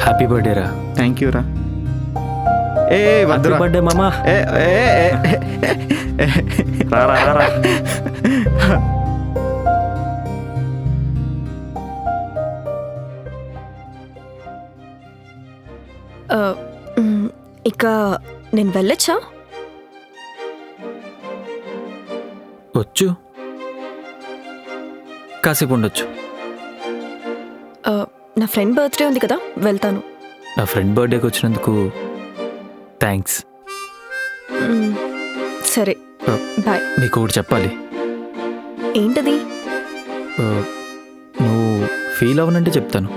Happy birthday రా. Thank you రా. ఏ వద్దురా. బర్త్డే మామా. ఏ ఏ ఏ, ఏ, రారా రారా. ఇక నేను వెళ్ళొచ్చా? వచ్చు, కాసేపు ఉండొచ్చు. నా ఫ్రెండ్ బర్త్డే ఉంది కదా, వెళ్తాను. నా ఫ్రెండ్ బర్త్డేకి వచ్చినందుకు థ్యాంక్స్. సరే బాయ్. నీకు ఒకటి చెప్పాలి. ఏంటది? నువ్వు ఫీల్ అవ్వనంటే చెప్తాను.